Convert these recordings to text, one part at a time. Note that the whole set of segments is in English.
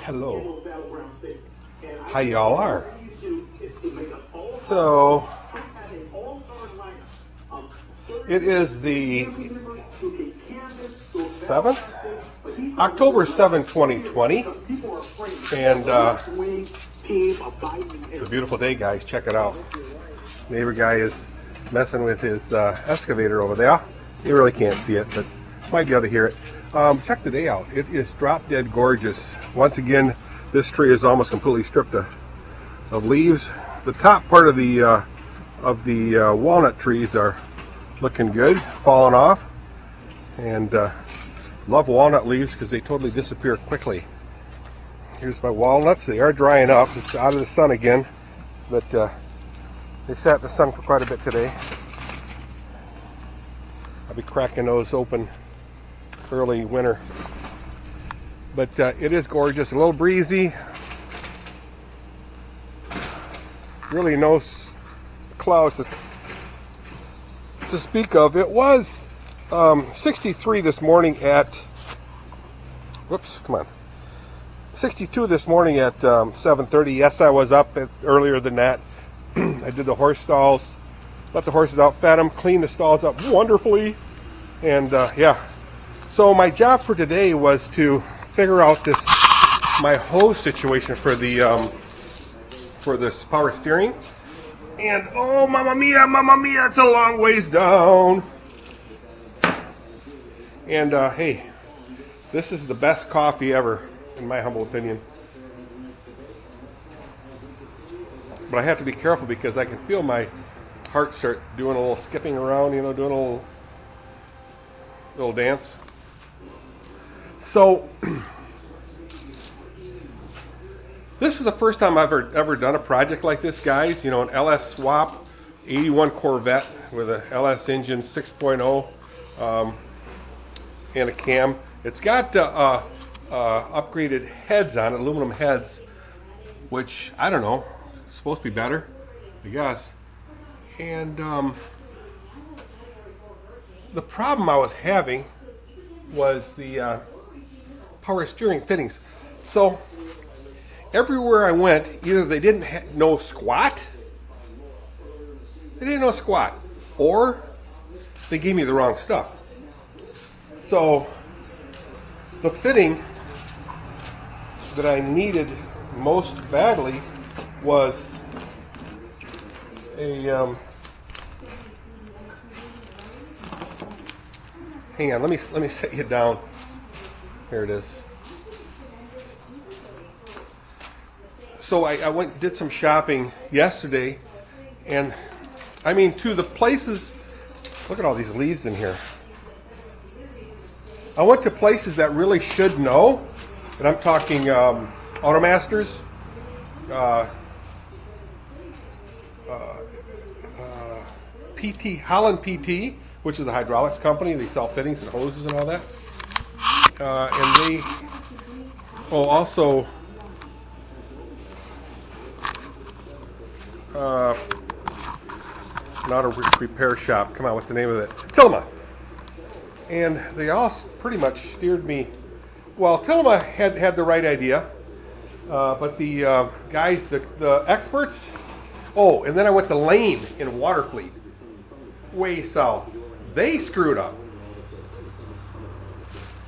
Hello. How y'all are? So, it is the 7th? October 7, 2020. And it's a beautiful day, guys. Check it out. Neighbor guy is messing with his excavator over there. You really can't see it, but might be able to hear it. Check the day out. It is drop dead gorgeous. Once again, this tree is almost completely stripped of leaves. The top part of the walnut trees are looking good, falling off, and love walnut leaves because they totally disappear quickly. Here's my walnuts. They are drying up. It's out of the sun again, but they sat in the sun for quite a bit today. I'll be cracking those open early winter. But it is gorgeous, a little breezy. Really no clouds to speak of. It was 63 this morning at, whoops, come on. 62 this morning at 7:30. Yes, I was up earlier than that. I did the horse stalls, let the horses out, fed them, cleaned the stalls up wonderfully, and yeah. So my job for today was to figure out my hose situation for the for this power steering. And oh, mamma mia, it's a long ways down. And hey, this is the best coffee ever, in my humble opinion. But I have to be careful because I can feel my heart start doing a little skipping around, you know, doing a little dance. So this is the first time I've ever done a project like this, guys. You know, an LS swap, 81 Corvette with a LS engine 6.0 and a cam. It's got upgraded heads on it, aluminum heads, which I don't know, supposed to be better, I guess. And the problem I was having was the power steering fittings. So everywhere I went, either they didn't know squat, or they gave me the wrong stuff. So the fitting that I needed most badly was a hang on, let me set you down. Here it is. So I did some shopping yesterday, and I mean, to the places, look at all these leaves in here. I went to places that really should know, and I'm talking Automasters, Holland PT, which is a hydraulics company. They sell fittings and hoses and all that. And they, also an auto repair shop. Come on, what's the name of it? Tillema. And they all pretty much steered me. Well, Tillema had the right idea, but the guys, the experts. Oh, and then I went to Lane in Waterfleet, way south. They screwed up.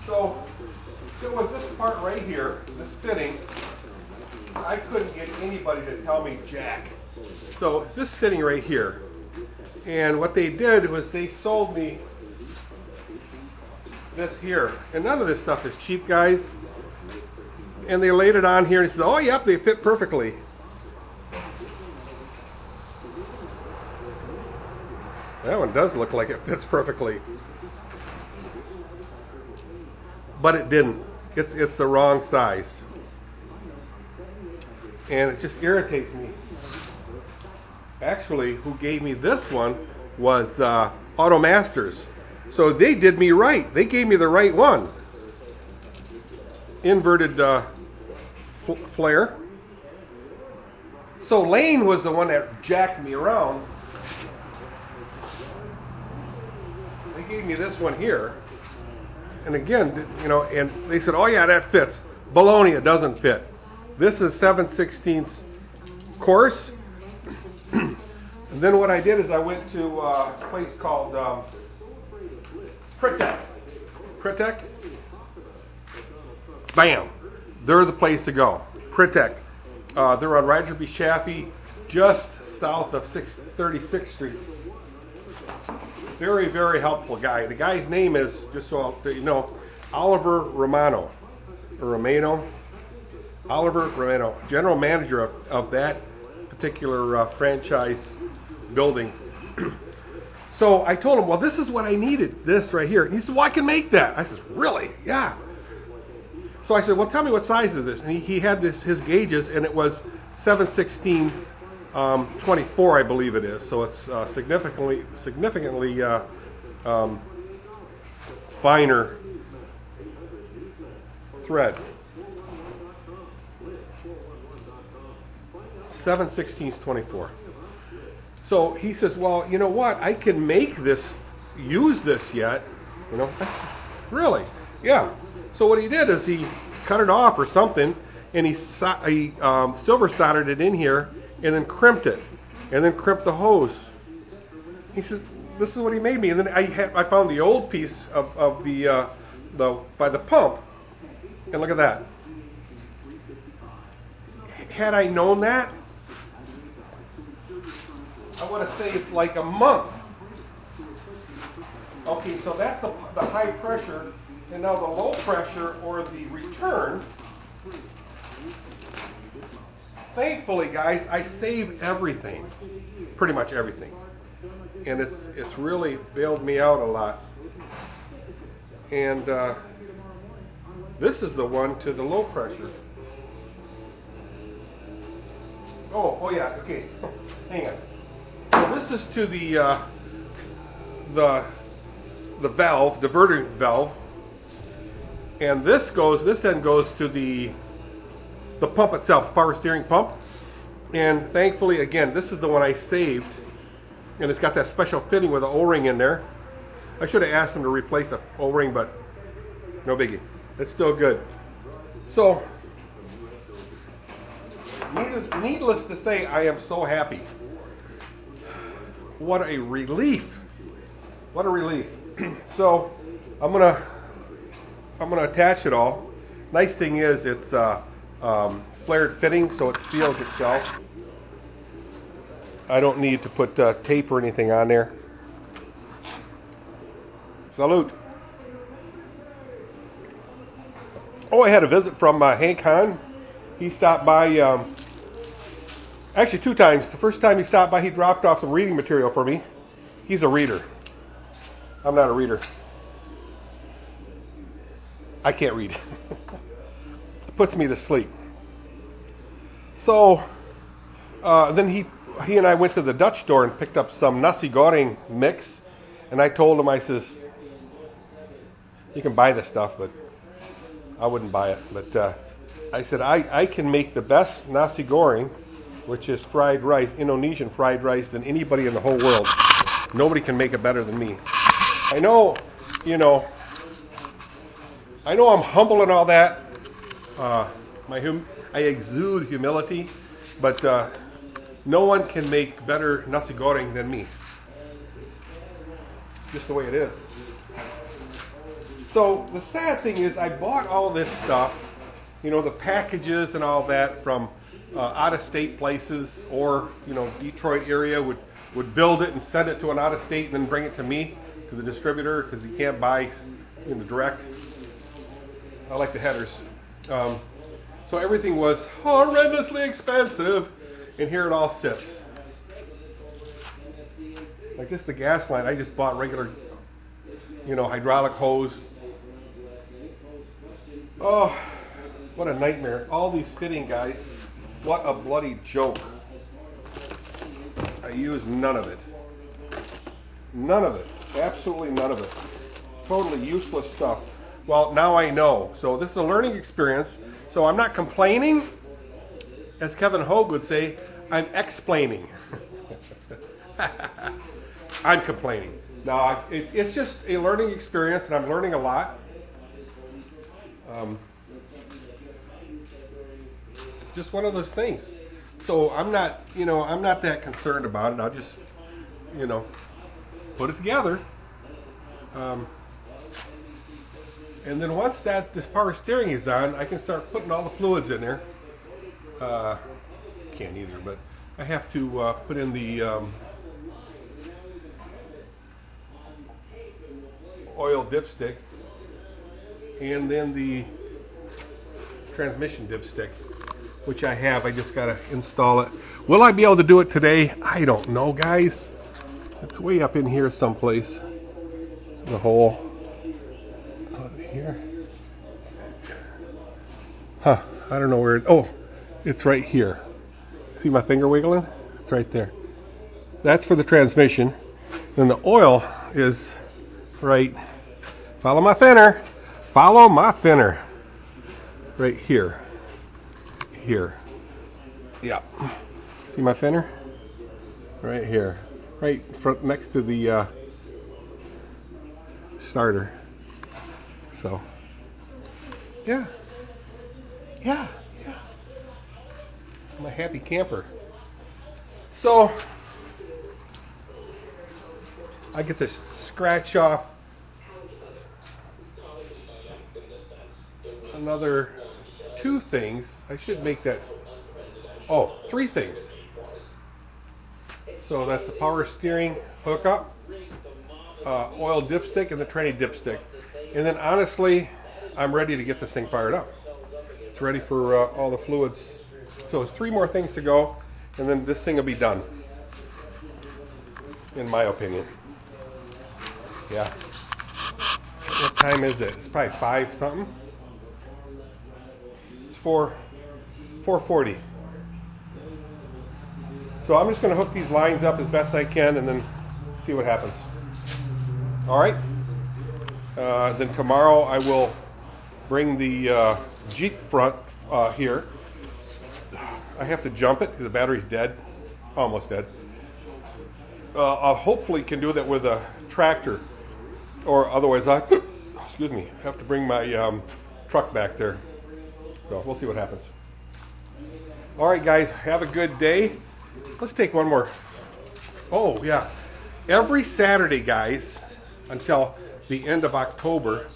So it was this part right here, this fitting. I couldn't get anybody to tell me jack. So it's this fitting right here. And what they did was they sold me this here. And none of this stuff is cheap, guys. And they laid it on here and said, oh, yep, they fit perfectly. That one does look like it fits perfectly. But it didn't. It's the wrong size. And it just irritates me. Actually, who gave me this one was Automasters. So they did me right. They gave me the right one. Inverted flare. So Lane was the one that jacked me around. They gave me this one here. and again, you know, and they said, oh yeah, that fits. Baloney, it doesn't fit. This is 7/16 course. And then what I did is I went to a place called Pritek. Pritek. Bam. They're the place to go. Pritek. They're on Roger B. Chaffee, just south of 36th Street. Very, very helpful guy. The guy's name is, just so you know, Oliver Romano. Or Romano. Oliver Romano, general manager of that particular franchise building. So I told him, well, this is what I needed, this right here. And he said, well, I can make that. I said, really? Yeah. So I said, well, tell me what size is this? And he had his gauges, and it was 7/16 24, I believe it is. So it's significantly finer thread. 7/16 24. So he says, well, you know what? I can make this, use this yet. You know, that's really, yeah. So what he did is he cut it off or something, and he silver soldered it in here, and then crimped it, and then crimped the hose. He says, this is what he made me. And then I found the old piece of the by the pump, and look at that. Had I known that, I would have saved like a month. Okay, so that's the high pressure, and now the low pressure, or the return. Thankfully, guys, I saved everything, pretty much everything, and it's really bailed me out a lot. And this is the one to the low pressure. Oh yeah, okay. Hang on. So this is to the valve, diverter valve, and this end goes to the pump itself, power steering pump. And thankfully, again, this is the one I saved, and it's got that special fitting with an O-ring in there. I should have asked them to replace the O-ring, but no biggie. It's still good. So, needless to say, I am so happy. What a relief! What a relief! So, I'm gonna attach it all. Nice thing is it's flared fitting, so it seals itself. I don't need to put tape or anything on there. Salute. Oh, I had a visit from Hank Hahn. He stopped by, actually 2 times. The first time he stopped by, he dropped off some reading material for me. He's a reader. I'm not a reader. I can't read. It puts me to sleep. So then he and I went to the Dutch store and picked up some nasi goreng mix, and I told him, I says, you can buy this stuff, but I wouldn't buy it. But I said, I can make the best nasi goreng, which is fried rice, Indonesian fried rice, than anybody in the whole world. Nobody can make it better than me. I know, you know, I know I'm humble and all that. I exude humility, but no one can make better nasi goreng than me. Just the way it is. So the sad thing is, I bought all this stuff, you know, the packages and all that from out-of-state places, or, you know, Detroit area would build it and send it to an out-of-state and then bring it to me, to the distributor, because you can't buy, you know, direct. I like the headers. So everything was horrendously expensive, and here it all sits. Like this, the gas line, I just bought regular, you know, hydraulic hose. Oh, what a nightmare. All these fitting guys, what a bloody joke. I used none of it. None of it. Absolutely none of it. Totally useless stuff. Well, now I know. So this is a learning experience. So I'm not complaining. As Kevin Hogue would say, I'm explaining. I'm complaining. No, it's just a learning experience, and I'm learning a lot. Just one of those things. So I'm not, I'm not that concerned about it. I'll just, put it together. And then once this power steering is on, I can start putting all the fluids in there. Can't either, but I have to put in the oil dipstick and then the transmission dipstick, which I have. I just got to install it. Will I be able to do it today? I don't know, guys. It's way up in here someplace. The hole. Here. Huh. I don't know where oh, it's right here. See my finger wiggling? It's right there. That's for the transmission. Then the oil is right. Follow my finner. Follow my finner. Right here. Here. Yeah. See my finner? Right here. Right front next to the starter. So, yeah. I'm a happy camper. So, I get to scratch off another 2 things. I should make that, 3 things. So that's the power steering hookup, oil dipstick, and the tranny dipstick. And then honestly, I'm ready to get this thing fired up. It's ready for all the fluids. So 3 more things to go, and then this thing will be done, in my opinion. Yeah. What time is it? It's probably 5 something. It's 4:40. So I'm just going to hook these lines up as best I can and then see what happens. All right. Then tomorrow I will bring the Jeep front here. I have to jump it because the battery's dead, almost dead. I hopefully can do that with a tractor, or otherwise I have to bring my truck back there. So we'll see what happens. All right, guys, have a good day. Let's take one more. Oh yeah, every Saturday, guys, until the end of October,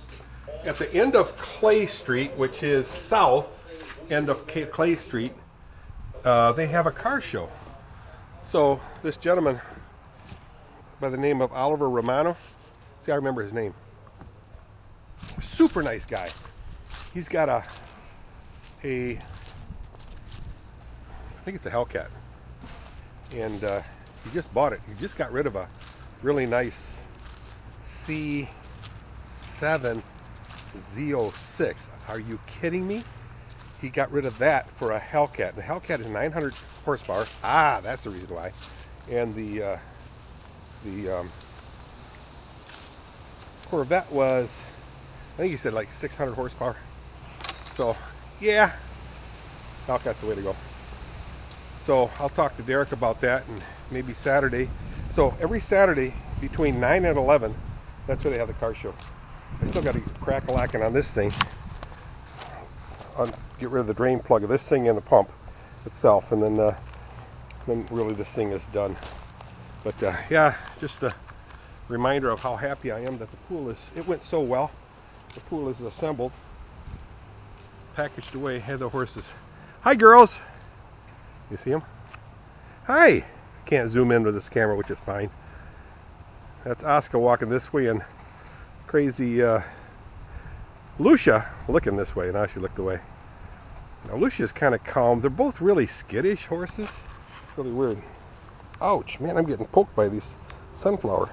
at the end of Clay Street, which is south end of Clay Street, they have a car show. So this gentleman by the name of Oliver Romano, see, I remember his name, super nice guy. He's got I think it's a Hellcat, and he just bought it. He just got rid of a really nice C7 Z06. Are you kidding me? He got rid of that for a Hellcat. The Hellcat is 900 horsepower. Ah, that's the reason why. And the Corvette was, I think he said like 600 horsepower. So, yeah, Hellcat's the way to go. So I'll talk to Dirk about that, and maybe Saturday. So every Saturday between 9 and 11, that's where they have the car show. I still got to crack-a-lacking on this thing. I'll get rid of the drain plug of this thing and the pump itself, and then really this thing is done. But yeah, just a reminder of how happy I am that the pool it went so well. The pool is assembled, packaged away. Hey, the horses. Hi, girls. You see them? Hi. Can't zoom in with this camera, which is fine. That's Oscar walking this way, and crazy Lucia looking this way. Now she looked away. Now Lucia's kind of calm. They're both really skittish horses. It's really weird. Ouch, man, I'm getting poked by these sunflower.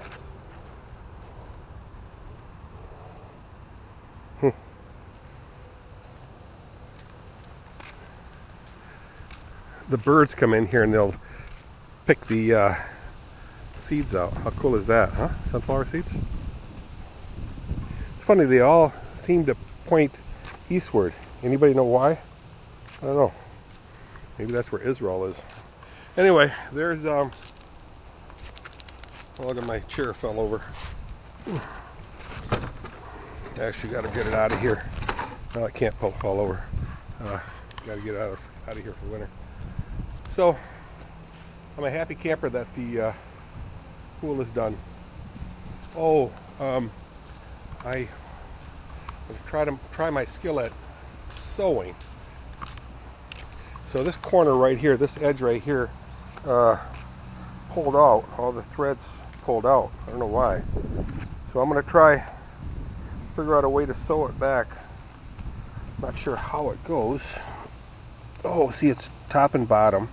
The birds come in here and they'll pick the seeds out. How cool is that, huh? Sunflower seeds? It's funny, they all seem to point eastward. Anybody know why? I don't know. Maybe that's where Israel is. Anyway, there's oh, look at my chair fell over. Actually got to get it out of here. Now it can't fall over. Got to get out of here for winter. So I'm a happy camper that the pool is done. Oh, I try my skill at sewing. So this corner right here, this edge right here, pulled out. All the threads pulled out. I don't know why. So I'm going to try figure out a way to sew it back. Not sure how it goes. Oh, see, it's top and bottom.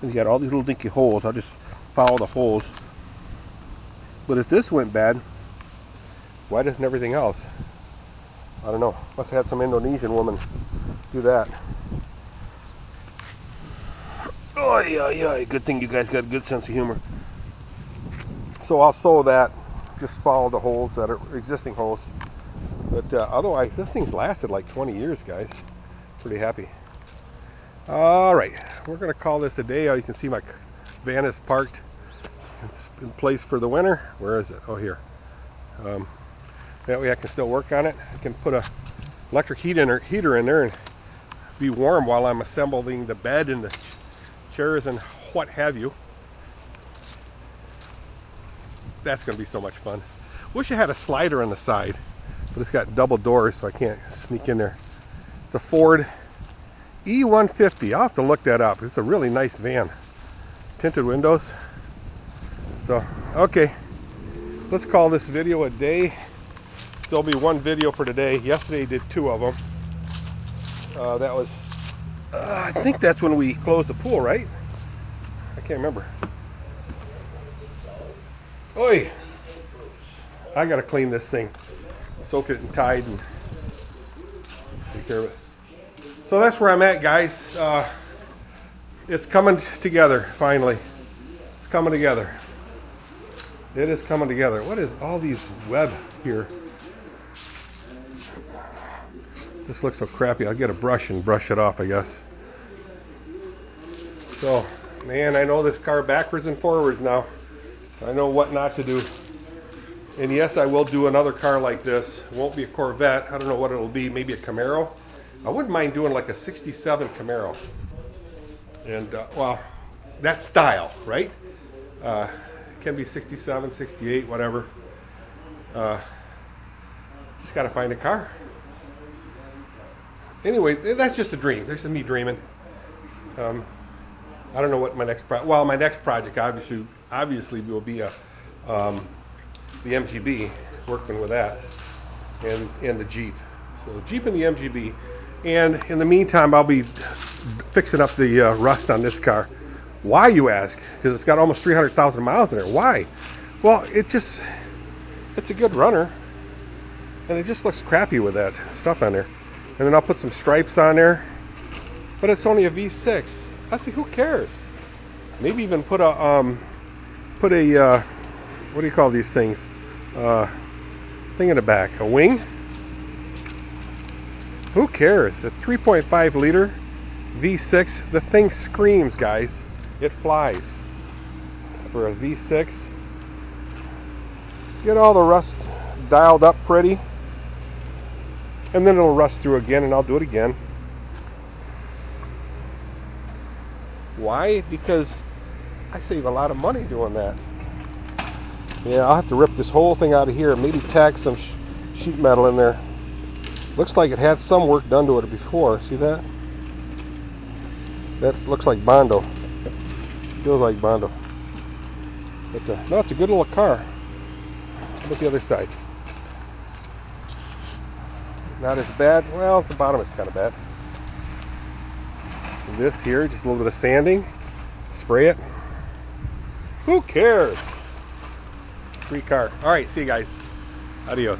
And you got all these little dinky holes. I'll just follow the holes. But if this went bad, why doesn't everything else? I don't know. Must have had some Indonesian woman do that. Oh yeah. Good thing you guys got a good sense of humor. So I'll sew that. Just follow the holes that are existing holes. But otherwise, this thing's lasted like 20 years, guys. Pretty happy. All right, we're gonna call this a day. You can see my van is parked. It's in place for the winter. Where is it? Oh, here. That way I can still work on it. I can put a electric heater in there and be warm while I'm assembling the bed and the chairs and what have you. That's gonna be so much fun. Wish I had a slider on the side, but it's got double doors, so I can't sneak in there. It's a Ford E150. I'll have to look that up. It's a really nice van. Tinted windows. So, okay. Let's call this video a day. There'll be one video for today. Yesterday did 2 of them. That was, I think that's when we closed the pool, right? I can't remember. Oi! I gotta clean this thing. Soak it in Tide and take care of it. So that's where I'm at, guys. It's coming together, finally. It's coming together. It is coming together. What is all these web here? This looks so crappy. I'll get a brush and brush it off, I guess. So, man, I know this car backwards and forwards now. I know what not to do. And yes, I will do another car like this. It won't be a Corvette. I don't know what it'll be. Maybe a Camaro. I wouldn't mind doing like a 67 Camaro. And, well, that style, right? It can be 67, 68, whatever. Just got to find a car. Anyway, that's just a dream. There's me dreaming. I don't know what my next project. Well, my next project obviously will be a the MGB. Working with that, and the Jeep. So the Jeep and the MGB. And in the meantime, I'll be fixing up the rust on this car. Why, you ask? Because it's got almost 300,000 miles in there. Why? Well, it's a good runner, and it just looks crappy with that stuff on there. And then I'll put some stripes on there, but it's only a V6. I say, who cares? Maybe even put a what do you call these things? Thing in the back, a wing. Who cares? A 3.5 liter V6. The thing screams, guys. It flies. For a V6. Get all the rust dialed up pretty. And then it'll rust through again, and I'll do it again. Why? Because I save a lot of money doing that. Yeah, I'll have to rip this whole thing out of here. Maybe tack some sheet metal in there. Looks like it had some work done to it before. See that? That looks like Bondo. Feels like Bondo. But no, it's a good little car. How about the other side? Not as bad. Well, the bottom is kind of bad. And this here, just a little bit of sanding. Spray it. Who cares? Free car. All right, see you guys. Adios.